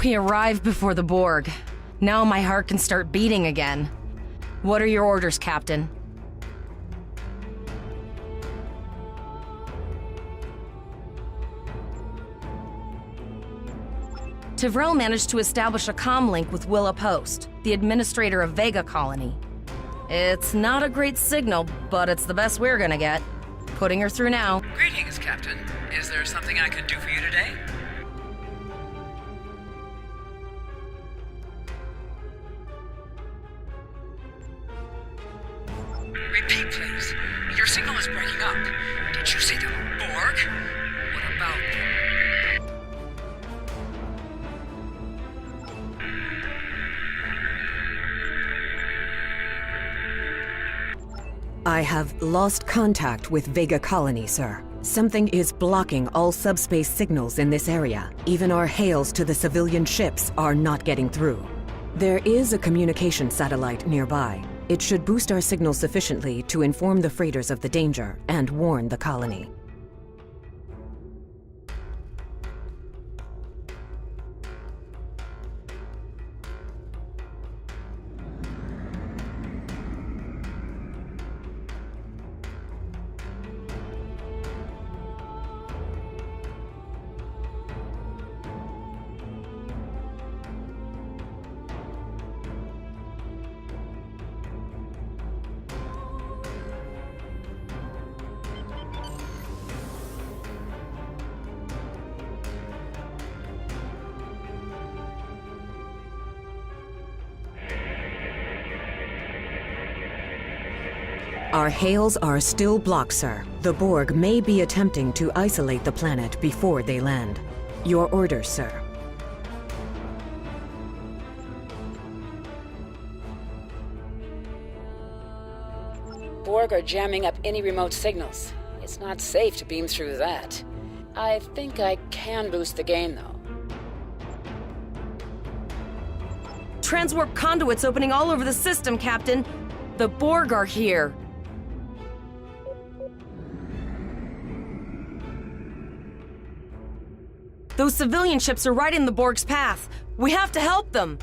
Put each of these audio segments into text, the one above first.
We arrived before the Borg. Now my heart can start beating again. What are your orders, Captain? Tivrell managed to establish a comm link with Willa Post, the administrator of Vega Colony. It's not a great signal, but it's the best we're gonna get. Putting her through now. Greetings, Captain. Is there something I can do for you today? Repeat, please. Your signal is breaking up. Did you say the Borg? What about them? I have lost contact with Vega Colony, sir. Something is blocking all subspace signals in this area. Even our hails to the civilian ships are not getting through. There is a communication satellite nearby. It should boost our signal sufficiently to inform the freighters of the danger and warn the colony. Our hails are still blocked, sir. The Borg may be attempting to isolate the planet before they land. Your orders, sir. Borg are jamming up any remote signals. It's not safe to beam through that. I think I can boost the gain, though. Transwarp conduits opening all over the system, Captain. The Borg are here. Those civilian ships are right in the Borg's path. We have to help them.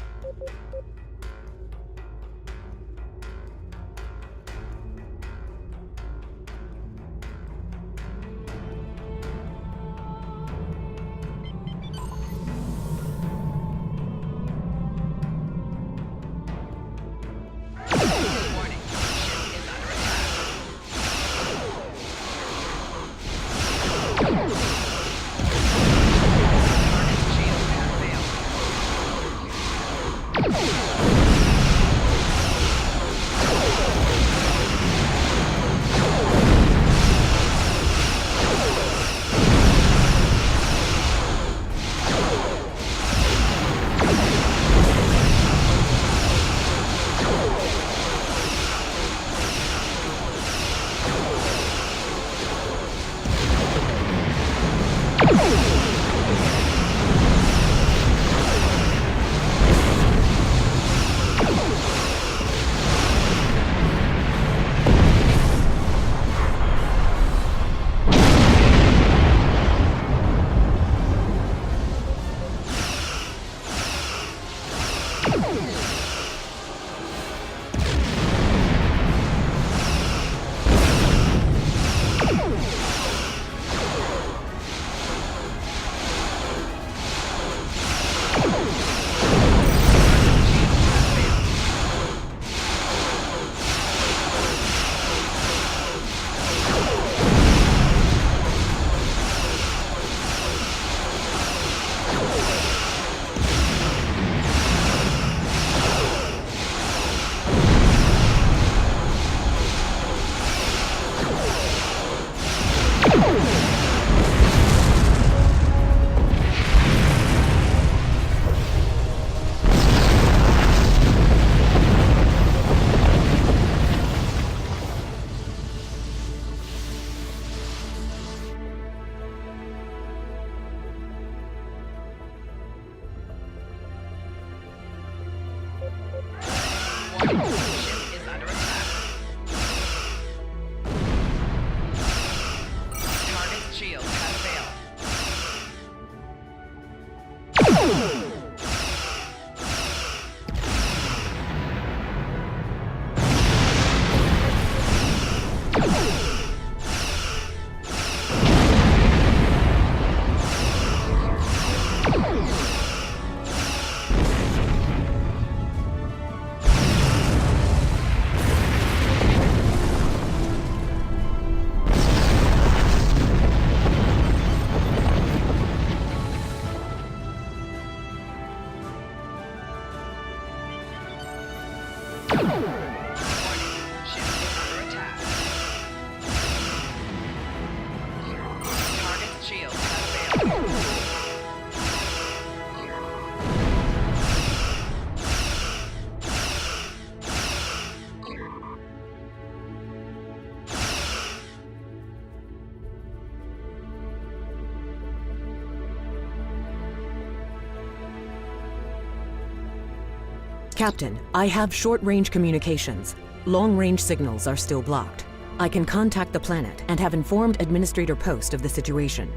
Captain, I have short-range communications. Long-range signals are still blocked. I can contact the planet and have informed Administrator Post of the situation.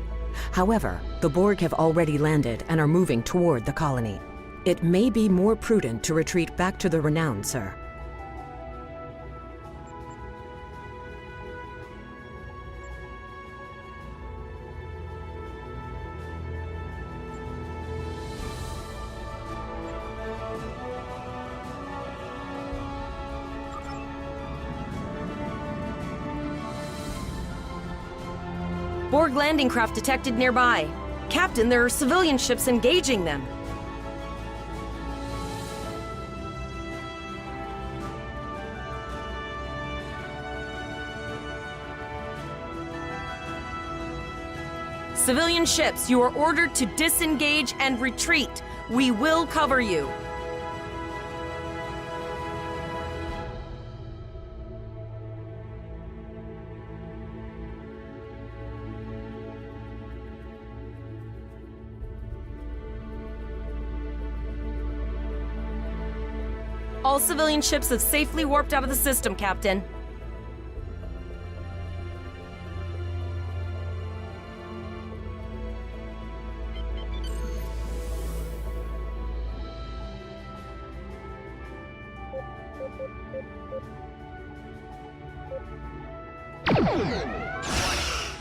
However, the Borg have already landed and are moving toward the colony. It may be more prudent to retreat back to the Renown, sir. Borg landing craft detected nearby. Captain, there are civilian ships engaging them. Civilian ships, you are ordered to disengage and retreat. We will cover you. All civilian ships have safely warped out of the system, Captain.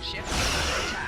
Ship under attack.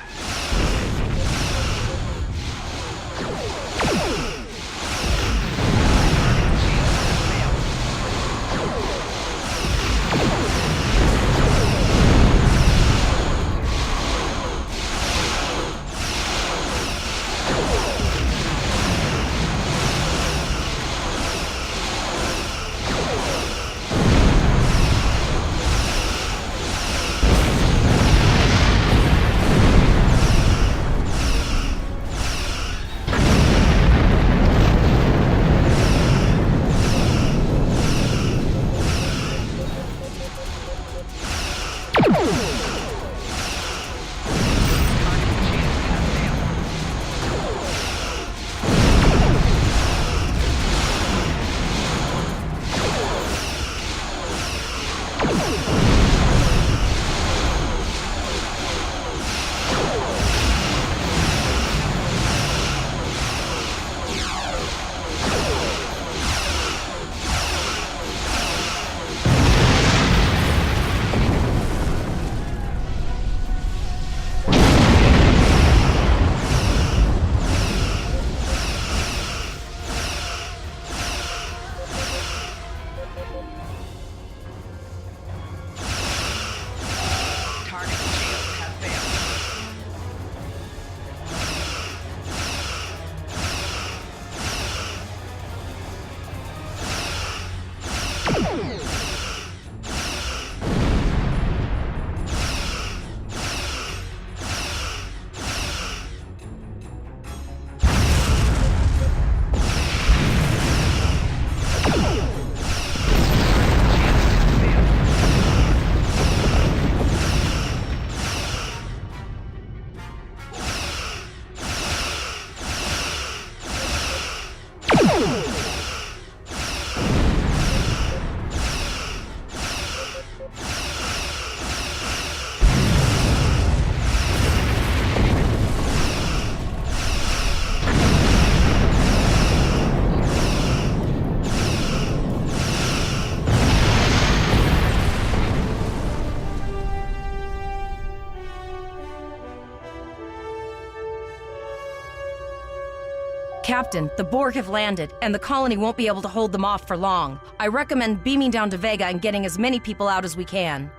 Captain, the Borg have landed, and the colony won't be able to hold them off for long. I recommend beaming down to Vega and getting as many people out as we can.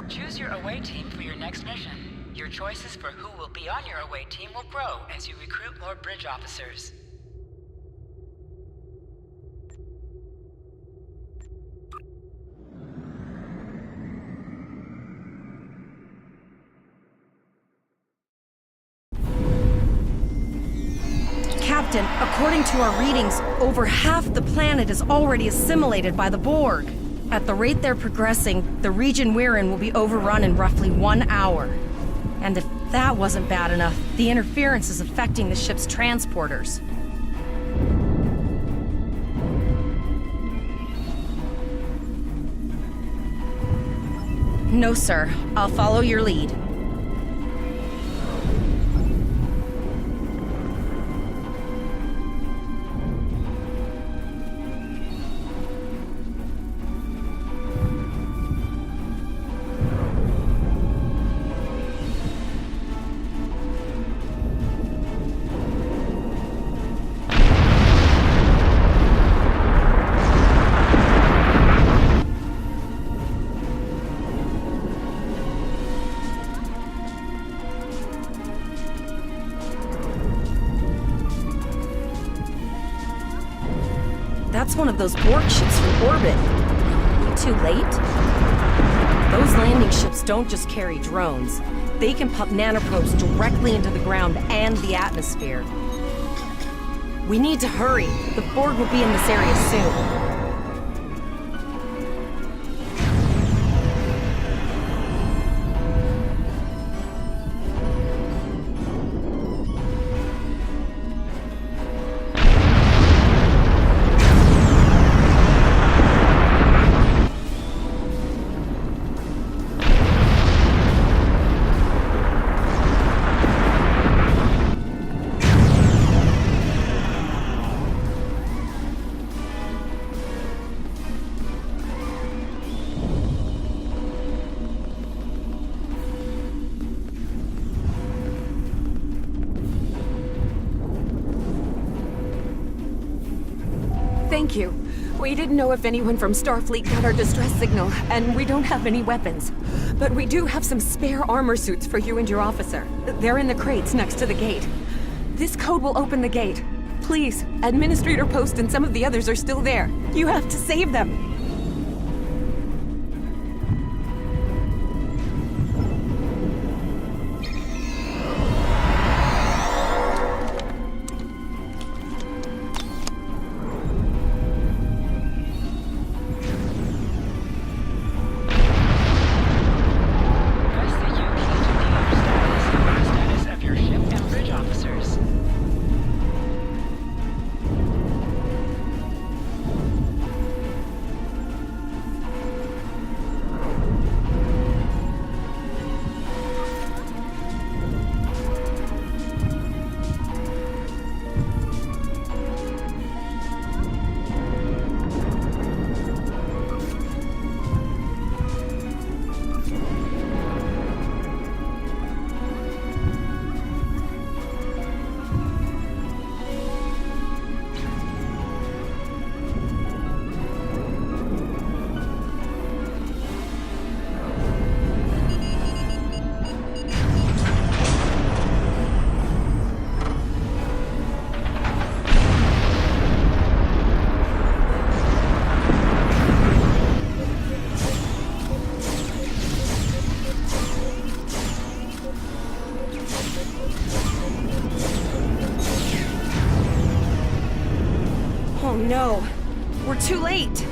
Choose your away team for your next mission. Your choices for who will be on your away team will grow as you recruit more bridge officers. Captain, according to our readings, over half the planet is already assimilated by the Borg. At the rate they're progressing, the region we're in will be overrun in roughly 1 hour. And if that wasn't bad enough, the interference is affecting the ship's transporters. No, sir. I'll follow your lead. That's one of those Borg ships from orbit. We too late? Those landing ships don't just carry drones. They can pump nanoprobes directly into the ground and the atmosphere. We need to hurry. The Borg will be in this area soon. Thank you. We didn't know if anyone from Starfleet got our distress signal, and we don't have any weapons. But we do have some spare armor suits for you and your officer. They're in the crates next to the gate. This code will open the gate. Please, Administrator Post and some of the others are still there. You have to save them. No, we're too late.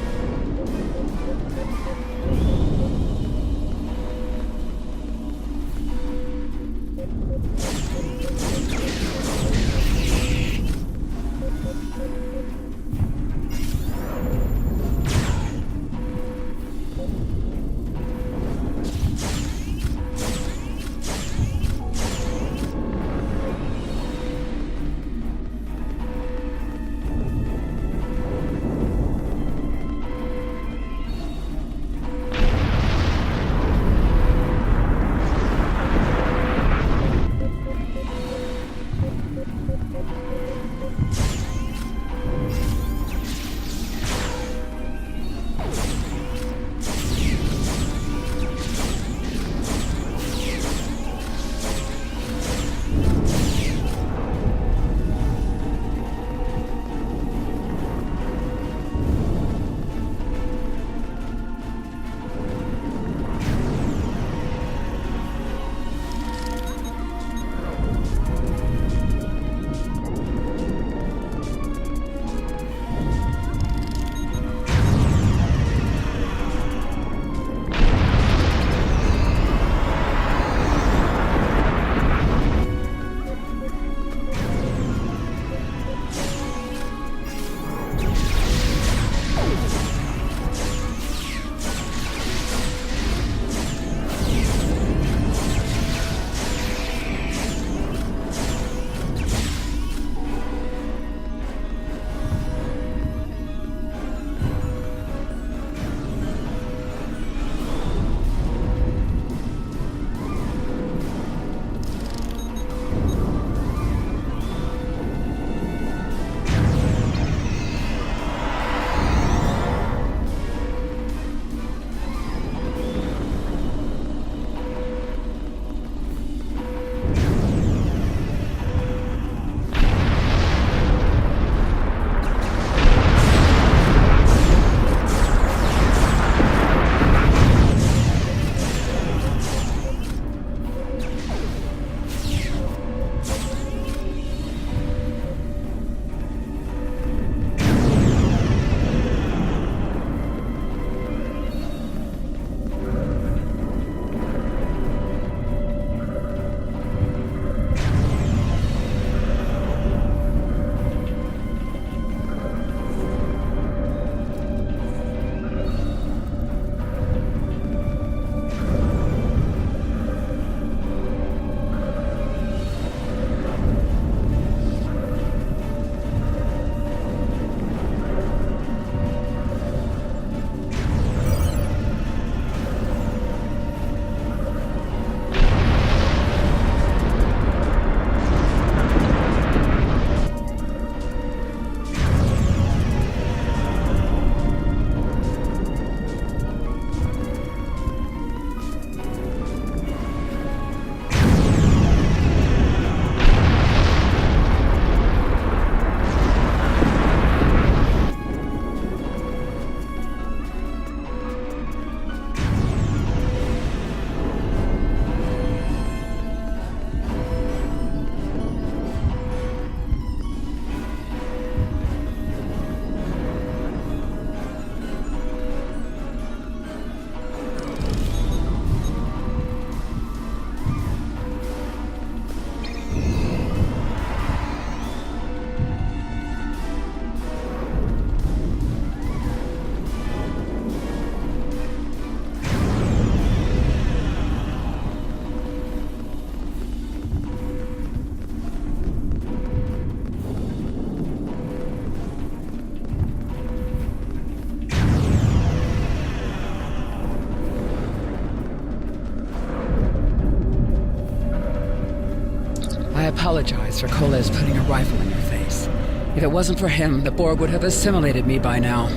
apologize for Coles putting a rifle in your face. If it wasn't for him, the Borg would have assimilated me by now.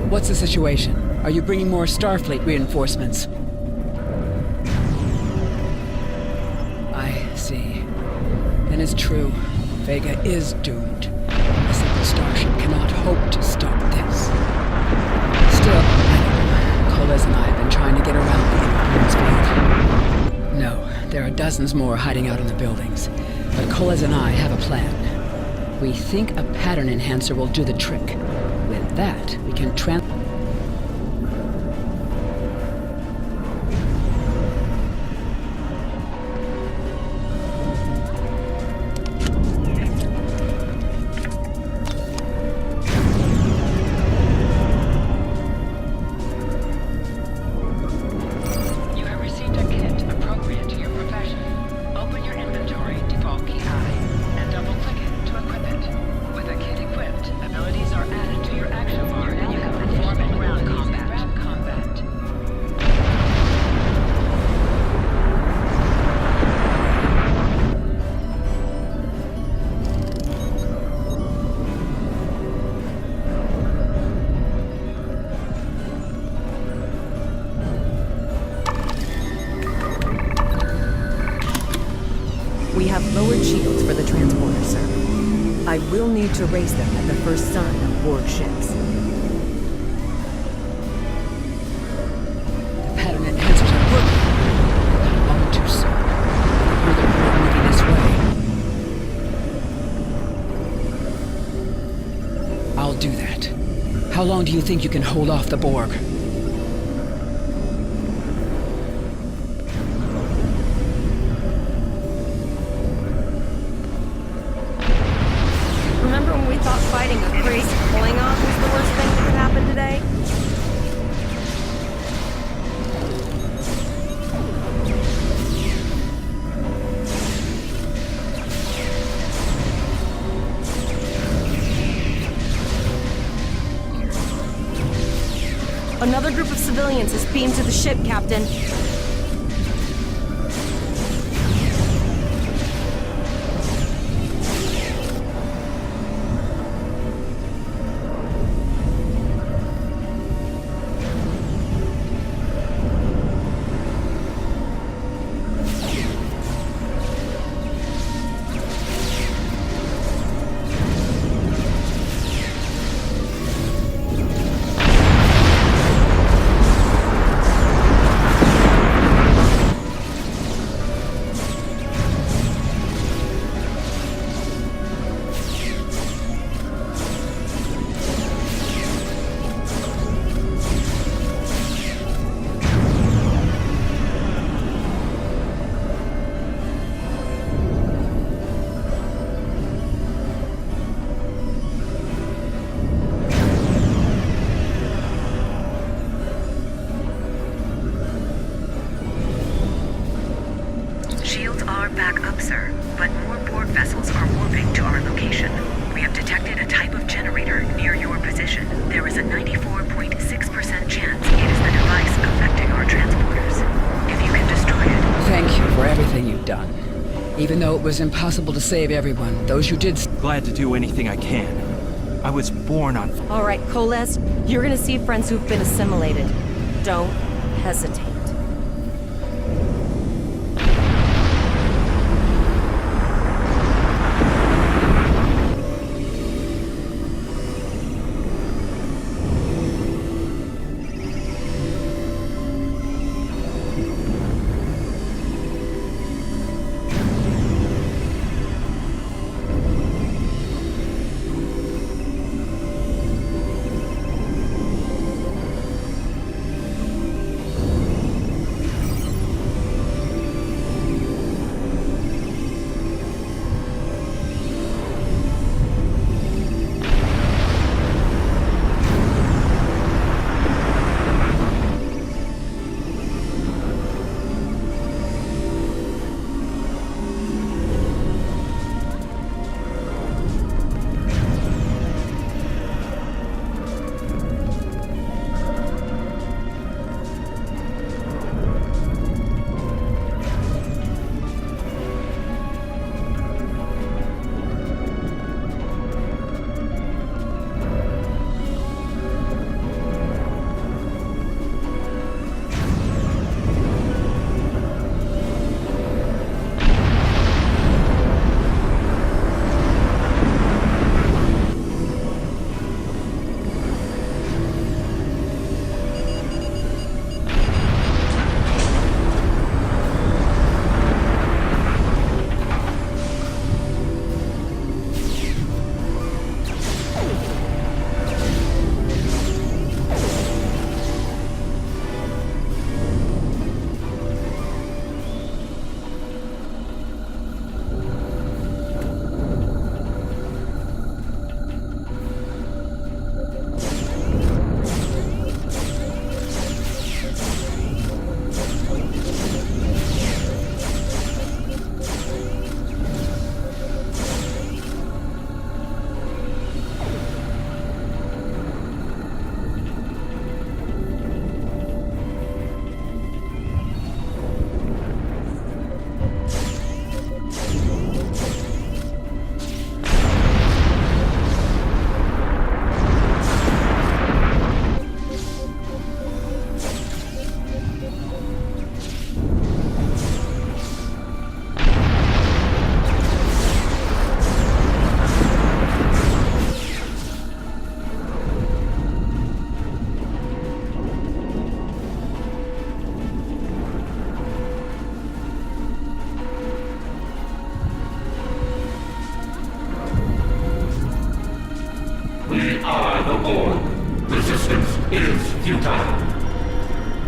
What's the situation? Are you bringing more Starfleet reinforcements? I see. Then it's true. Vega is doomed. A single starship cannot hope to stop this. Still, Coles and I have been trying to get around the interference field. No, there are dozens more hiding out in the buildings. But Coles and I have a plan. We think a pattern enhancer will do the trick. With that, we can You have received a kit appropriate to your profession. Open your inventory, default key I, and double-click it to equip it. With a kit equipped, abilities are added to your action bar and you can perform ground combat. We have lowered shields for the transporter, sir. I will need to raise them at the first sign of Borg ships. The pattern enhancers are working. Not long too soon. I hear the Borg moving this way. I'll do that. How long do you think you can hold off the Borg? Remember when we thought fighting a crazy Klingon was the worst thing that could happen today? Another group of civilians is beamed to the ship, Captain. Shields are back up, sir, but more Borg vessels are warping to our location. We have detected a type of generator near your position. There is a 94.6% chance it is the device affecting our transporters. If you can destroy it... Thank you for everything you've done. Even though it was impossible to save everyone, those you did... Glad to do anything I can. I was born on... All right, Coles, you're gonna see friends who've been assimilated. Don't hesitate.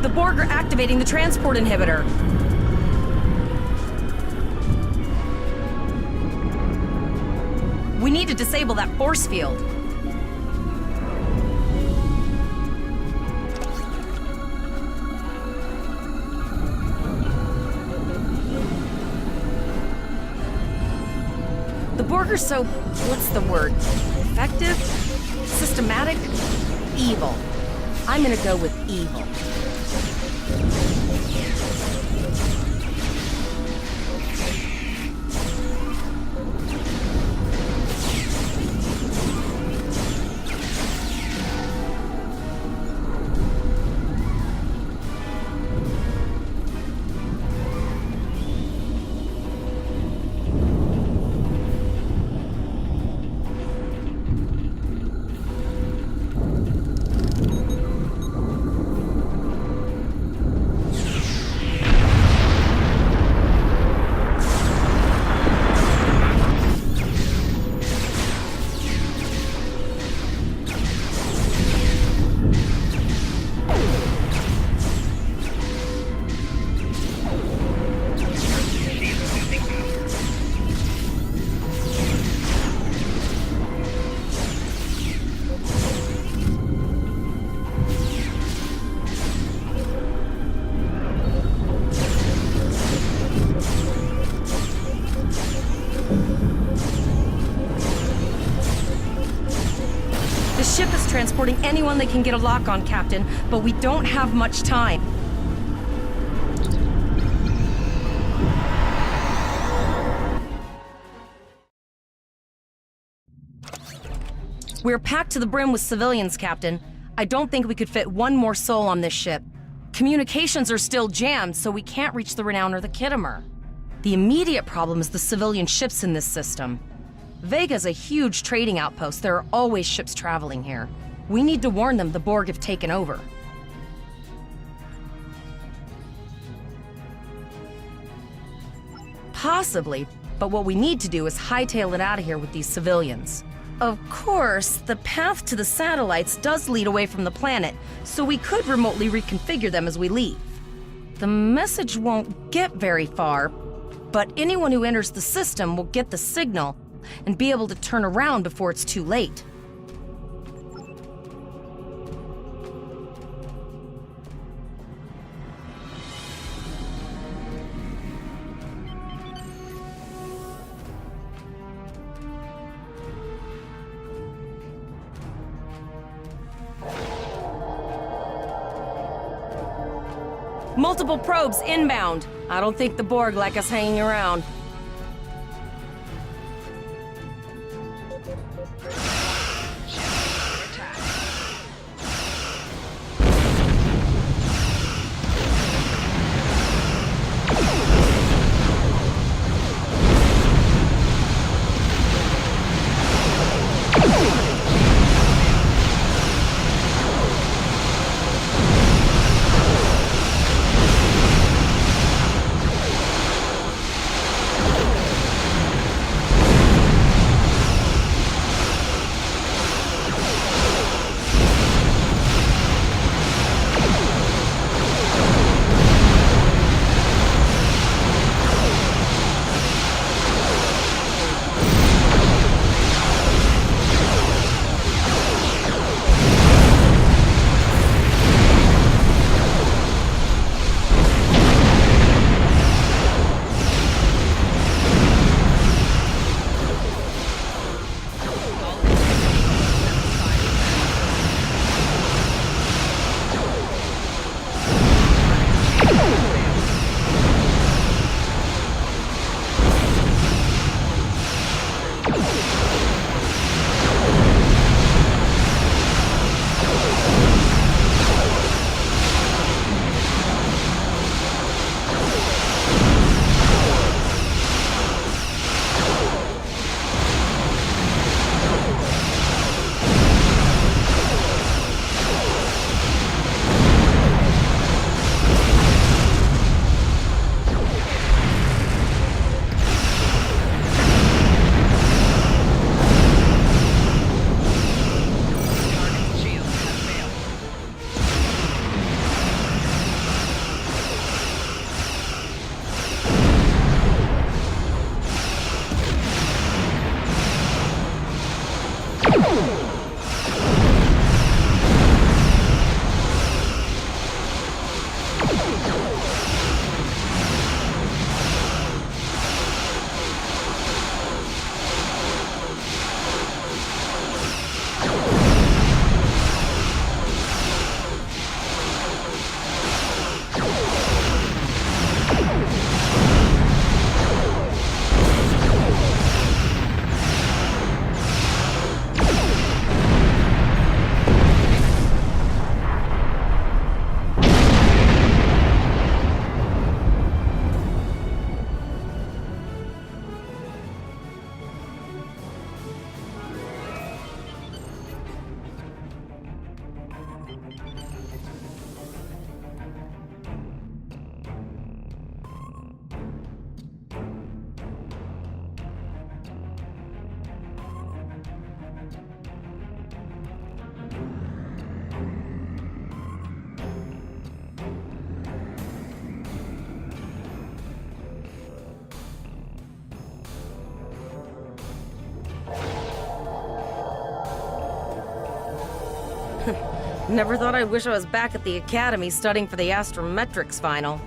The Borg are activating the transport inhibitor. We need to disable that force field. The Borg are so, what's the word? Effective? Systematic? Evil. I'm gonna go with evil. The ship is transporting anyone they can get a lock on, Captain, but we don't have much time. We're packed to the brim with civilians, Captain. I don't think we could fit one more soul on this ship. Communications are still jammed, so we can't reach the Renown or the Kittimer. The immediate problem is the civilian ships in this system. Vega's a huge trading outpost. There are always ships traveling here. We need to warn them the Borg have taken over. Possibly, but what we need to do is hightail it out of here with these civilians. Of course, the path to the satellites does lead away from the planet, so we could remotely reconfigure them as we leave. The message won't get very far, but anyone who enters the system will get the signal and be able to turn around before it's too late. Multiple probes inbound. I don't think the Borg like us hanging around. Never thought I'd wish I was back at the academy studying for the astrometrics final.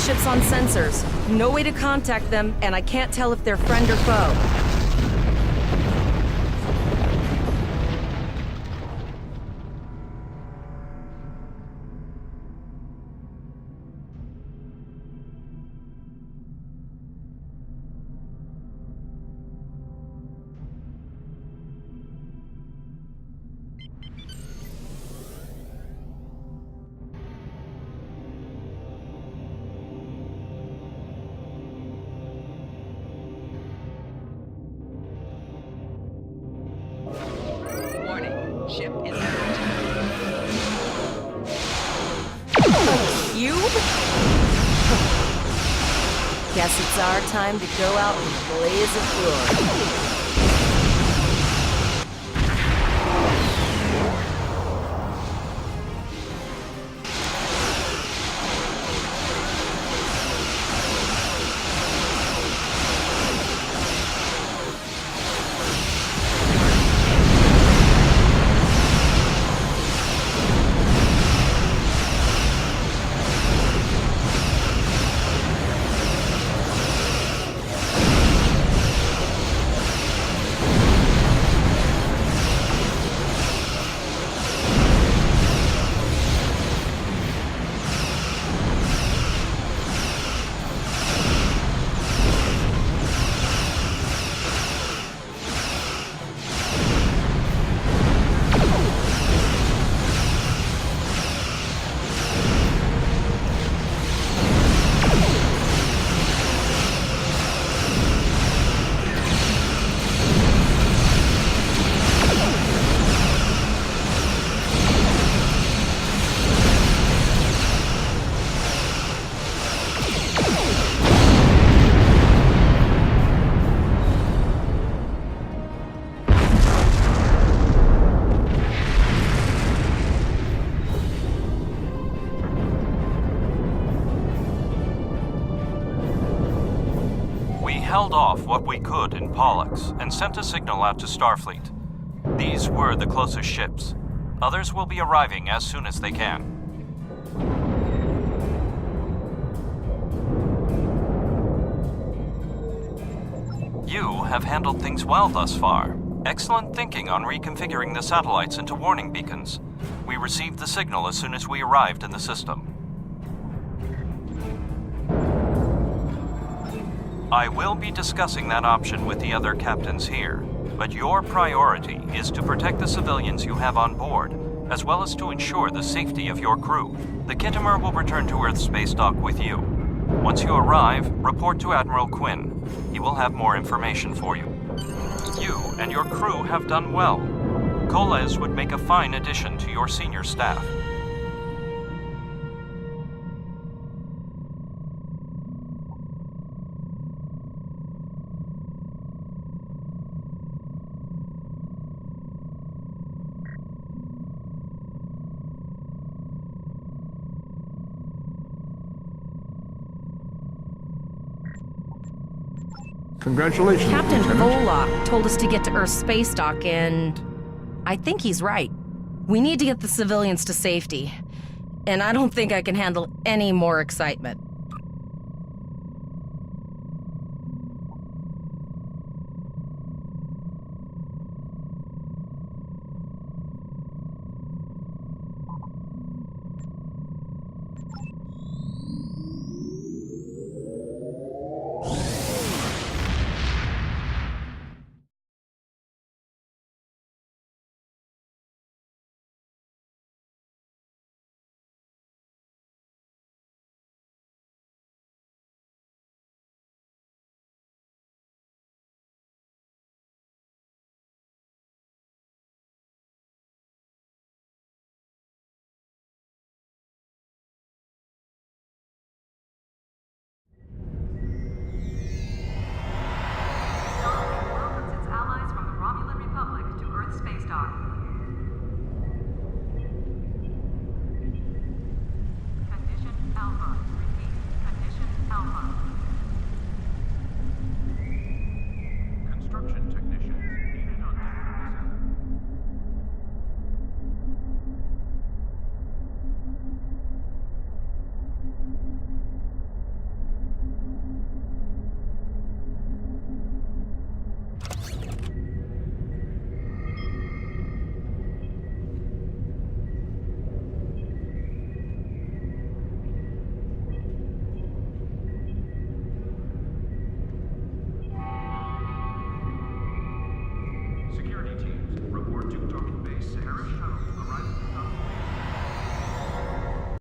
Ships on sensors. No way to contact them, and I can't tell if they're friend or foe. Ship is Cube? Guess it's our time to go out and blaze of glory. Held off what we could in Pollux and sent a signal out to Starfleet. These were the closest ships. Others will be arriving as soon as they can. You have handled things well thus far. Excellent thinking on reconfiguring the satellites into warning beacons. We received the signal as soon as we arrived in the system. I will be discussing that option with the other captains here, But your priority is to protect the civilians you have on board, as well as to ensure the safety of your crew. The Kittimer will return to Earth's space dock with you. Once you arrive, report to Admiral Quinn. He will have more information for you. You and your crew have done well. Koles would make a fine addition to your senior staff. Congratulations, Captain Lieutenant. Volok told us to get to Earth's space dock, and I think he's right. We need to get the civilians to safety, and I don't think I can handle any more excitement. Security teams, report to docking base Sahara